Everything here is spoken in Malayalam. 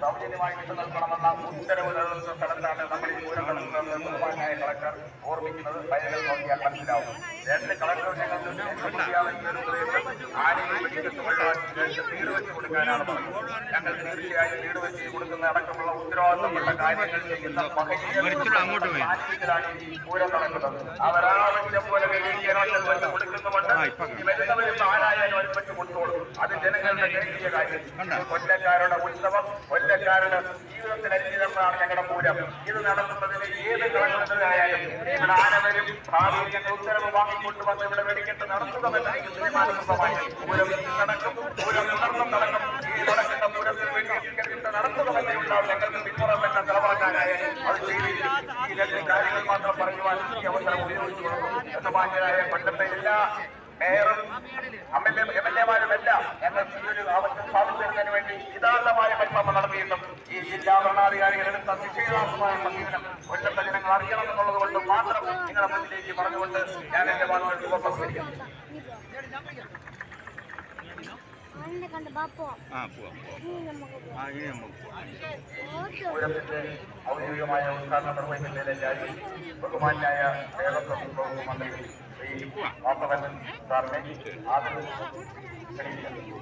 സൗജന്യമായി വിട്ടു നൽകണമെന്ന ഉത്തരവ് നൽകുന്ന സ്ഥലത്താണ് നമ്മൾ ഈ പൂരം നടത്തുന്നത് ബഹുമാനായ കളക്ടർ ഓർമ്മിക്കുന്നത്. ഫയലുകൾ നോക്കിയാൽ മനസ്സിലാവും. 2 കളക്ടറുടെ ആനയെ വീട് വെച്ച് കൊടുക്കാനാണ് പറഞ്ഞത്. ഞങ്ങൾ തീർച്ചയായും വീട് വെച്ച് കൊടുക്കുന്ന അടക്കമുള്ള ഉത്തരവാദിത്തപ്പെട്ട കാര്യങ്ങൾ ചെയ്യുന്ന സാന്നിധ്യത്തിലാണ് ഈ പൂരം നടക്കുന്നത്. അവരാവശ്യം പോലെ കൊടുക്കുന്നുമുണ്ട്. വരുന്നവരും ആരായാലും ഒരുമിച്ച് കൊടുത്തോളും. അത് ജനങ്ങളുടെ ജനകീയ കാര്യം. കൊല്ലക്കാരുടെ ഉത്സവം, കൊല്ലക്കാരുടെ ജീവിതത്തിനരിഞ്ഞതാണ് ഞങ്ങളുടെ പൂരം. ഇത് നടത്തുന്നതിന് ഏത് കളക്ടറായാലും ഇവിടെ ആനവരും ഭാവിയിൽ ഞങ്ങൾ ഉത്തരവ് വാങ്ങിക്കൊണ്ട് വന്ന് ഇവിടെ വെടിക്കെട്ട് നടത്തുന്നതല്ല തീരുമാനപ്രദമായി പൂരം നടക്കും. പൂരം നടക്കും നടക്കും. ഈ നടക്കുന്ന പൂരത്തിന് വേണ്ടി നടത്തുന്നതല്ലേ ഉണ്ടാവും. ഞങ്ങൾക്ക് പിന്തുണ വേണ്ട തലവാക്കാനായാലും അത് ചെയ്തിരിക്കും. ഈ 2 കാര്യങ്ങൾ മാത്രം പറയുവാൻ ഈ അവസരം ഉപയോഗിച്ചു കൊടുക്കും. ബഹുമാന്യരായ കൊല്ലത്തെ എല്ലാ മേയറും എംഎൽഎമാരുമെല്ലാം ഞങ്ങൾ ഈ ഒരു ആവശ്യം സാധിച്ചെടുക്കുന്നതിന് വേണ്ടി വിശാലമായ പരിശ്രമം നടത്തിയിട്ടും ഈ ജില്ലാ ഭരണാധികാരികൾ എടുത്ത നിശ്ചയദാർഢ്യമായ സമീപനം കൊല്ലത്തെ ജനങ്ങൾ അറിയണം എന്നുള്ളത് കൊണ്ട് മാത്രം നിങ്ങളുടെ മുന്നിലേക്ക് പറഞ്ഞുകൊണ്ട് ഞാൻ എന്റെ വാക്കുകൾ ഉപസംഹരിക്കുന്നു. പൂരത്തിന്റെ ഔദ്യോഗികമായ ഉദ്ഘാടനം നിർവഹിക്കുന്നതിലെ രാജി ബഹുമാന്യായ ദേവസ്വം വകുപ്പ് മന്ത്രി ശ്രീ വാസവൻ സാറിനെ ആദരവ് ക്ഷണിക്കുന്നു.